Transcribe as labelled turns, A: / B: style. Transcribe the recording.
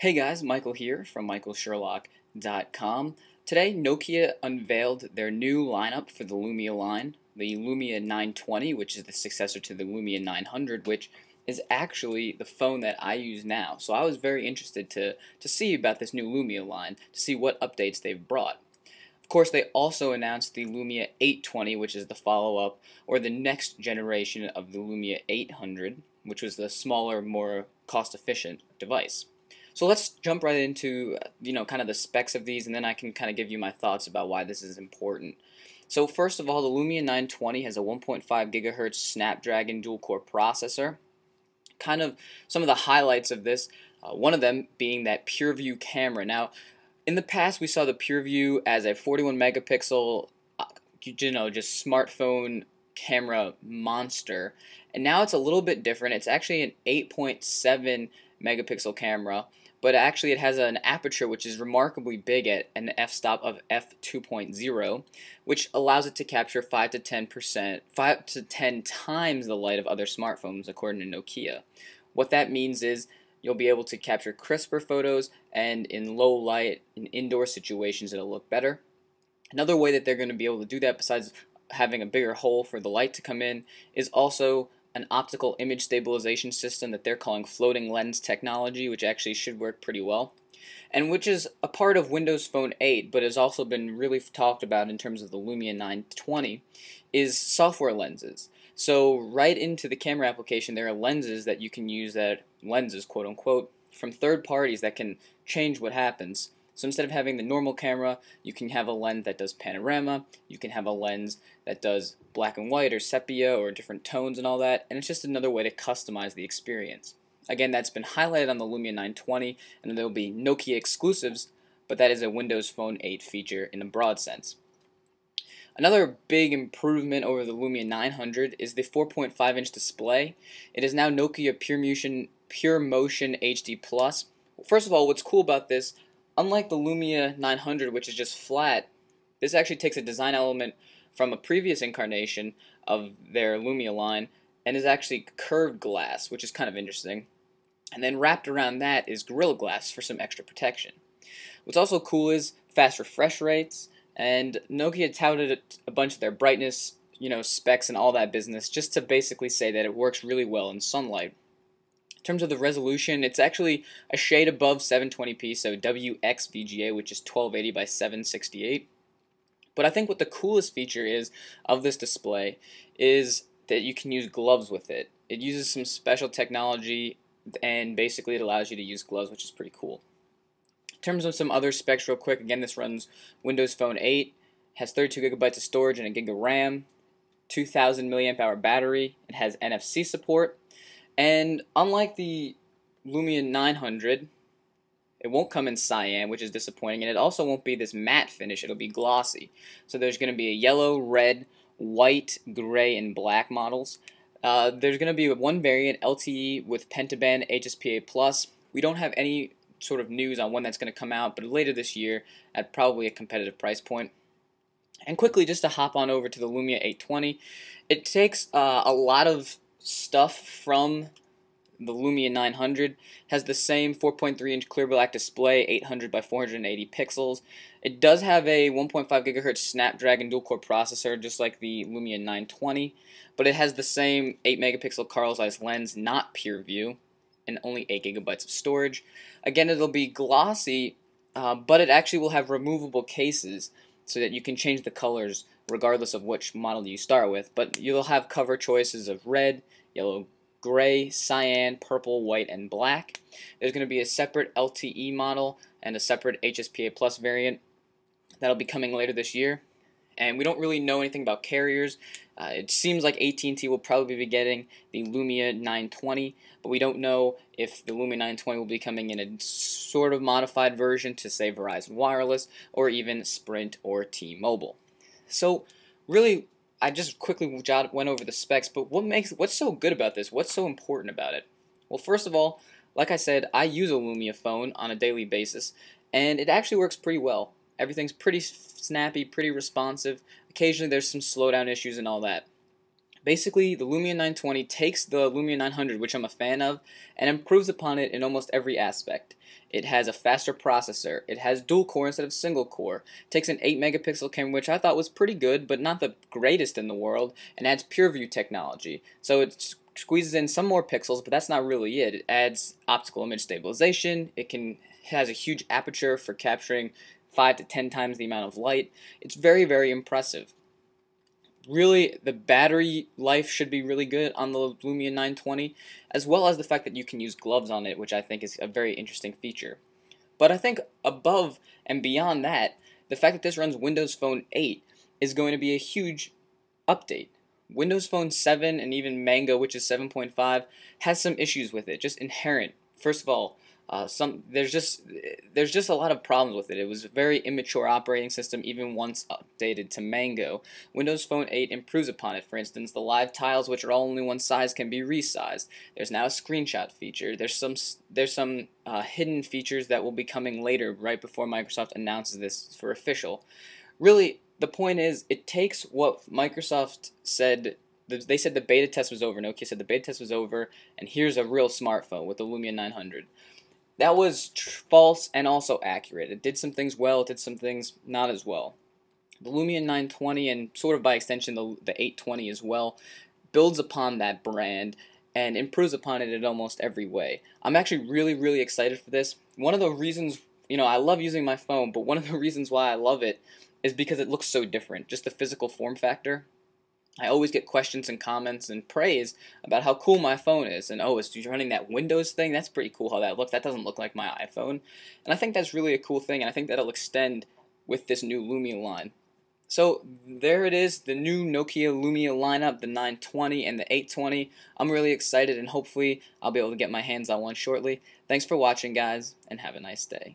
A: Hey guys, Michael here from michaelsherlock.com. Today, Nokia unveiled their new lineup for the Lumia line, the Lumia 920, which is the successor to the Lumia 900, which is actually the phone that I use now. So I was very interested to see about this new Lumia line, to see what updates they've brought. Of course, they also announced the Lumia 820, which is the follow-up, or the next generation of the Lumia 800, which was the smaller, more cost-efficient device. So let's jump right into, kind of the specs of these, and then I can kind of give you my thoughts about why this is important. So first of all, the Lumia 920 has a 1.5 gigahertz Snapdragon dual-core processor. Kind of some of the highlights of this, one of them being that PureView camera. Now, in the past, we saw the PureView as a 41 megapixel, just smartphone camera monster, and now it's a little bit different. It's actually an 8.7 megapixel camera, but actually it has an aperture which is remarkably big at an f-stop of f2.0, which allows it to capture 5 to 10 times the light of other smartphones, according to Nokia. What that means is you'll be able to capture crisper photos, and in low light, in indoor situations, it'll look better. Another way that they're going to be able to do that, besides having a bigger hole for the light to come in, is also an optical image stabilization system that they're calling floating lens technology, which actually should work pretty well, and which is a part of Windows Phone 8, but has also been really talked about in terms of the Lumia 920, is software lenses. So right into the camera application, there are lenses that you can use, quote unquote, from third parties that can change what happens. So instead of having the normal camera, you can have a lens that does panorama, you can have a lens that does black and white or sepia or different tones and all that, and it's just another way to customize the experience. Again, that's been highlighted on the Lumia 920, and there will be Nokia exclusives, but that is a Windows Phone 8 feature in a broad sense. Another big improvement over the Lumia 900 is the 4.5-inch display. It is now Nokia PureMotion HD+. First of all, what's cool about this, unlike the Lumia 900, which is just flat, this actually takes a design element from a previous incarnation of their Lumia line and is actually curved glass, which is kind of interesting. And then wrapped around that is Gorilla Glass for some extra protection. What's also cool is fast refresh rates, and Nokia touted a bunch of their brightness, specs and all that business, just to basically say that it works really well in sunlight. In terms of the resolution, it's actually a shade above 720p, so WXVGA, which is 1280 by 768. But I think what the coolest feature is of this display is that you can use gloves with it. It uses some special technology, and basically it allows you to use gloves, which is pretty cool. In terms of some other specs real quick, again, this runs Windows Phone 8, has 32 gigabytes of storage and a gig of RAM, 2000 milliamp hour battery, it has NFC support, and unlike the Lumia 900, it won't come in cyan, which is disappointing, and it also won't be this matte finish, it'll be glossy. So there's going to be a yellow, red, white, gray, and black models. There's going to be one variant, LTE with Pentaband HSPA+. We don't have any sort of news on when that's going to come out, but later this year at probably a competitive price point. And quickly, just to hop on over to the Lumia 820, it takes a lot of stuff from the Lumia 900, has the same 4.3-inch clear black display, 800 by 480 pixels. It does have a 1.5 gigahertz Snapdragon dual-core processor, just like the Lumia 920, but it has the same 8 megapixel Carl Zeiss lens, not PureView, and only 8 gigabytes of storage. Again, it'll be glossy, but it actually will have removable cases so that you can change the colors regardless of which model you start with, but you'll have cover choices of red, yellow, gray, cyan, purple, white, and black. There's going to be a separate LTE model and a separate HSPA Plus variant that'll be coming later this year. And we don't really know anything about carriers. It seems like AT&T will probably be getting the Lumia 920, but we don't know if the Lumia 920 will be coming in a sort of modified version to, say, Verizon Wireless, or even Sprint or T-Mobile. So really, I just quickly went over the specs, but what's so good about this? What's so important about it? Well, first of all, like I said, I use a Lumia phone on a daily basis, and it actually works pretty well. Everything's pretty snappy, pretty responsive. Occasionally there's some slowdown issues and all that. Basically, the Lumia 920 takes the Lumia 900, which I'm a fan of, and improves upon it in almost every aspect. It has a faster processor, it has dual core instead of single core, takes an 8 megapixel camera, which I thought was pretty good, but not the greatest in the world, and adds PureView technology. So it squeezes in some more pixels, but that's not really it. It adds optical image stabilization, it has a huge aperture for capturing 5 to 10 times the amount of light. It's very, very impressive. Really, the battery life should be really good on the Lumia 920, as well as the fact that you can use gloves on it, which I think is a very interesting feature. But I think above and beyond that, the fact that this runs Windows Phone 8 is going to be a huge update. Windows Phone 7 and even Mango, which is 7.5, has some issues with it, just inherent. First of all, there's just a lot of problems with it. It was a very immature operating system even once updated to Mango. Windows Phone 8 improves upon it. For instance, the live tiles, which are all only one size, can be resized. There's now a screenshot feature. There's some hidden features that will be coming later, right before Microsoft announces this for official. Really, the point is, it takes what Microsoft said. They said the beta test was over. Nokia said the beta test was over, and here's a real smartphone with the Lumia 900. That was false and also accurate. It did some things well, it did some things not as well. The Lumia 920, and sort of by extension the 820 as well, builds upon that brand and improves upon it in almost every way. I'm actually really, really excited for this. One of the reasons, I love using my phone, but one of the reasons why I love it is because it looks so different. Just the physical form factor. I always get questions and comments and praise about how cool my phone is. And oh, it's running that Windows thing? That's pretty cool how that looks. That doesn't look like my iPhone. And I think that's really a cool thing, and I think that'll extend with this new Lumia line. So there it is, the new Nokia Lumia lineup, the 920 and the 820. I'm really excited, and hopefully I'll be able to get my hands on one shortly. Thanks for watching, guys, and have a nice day.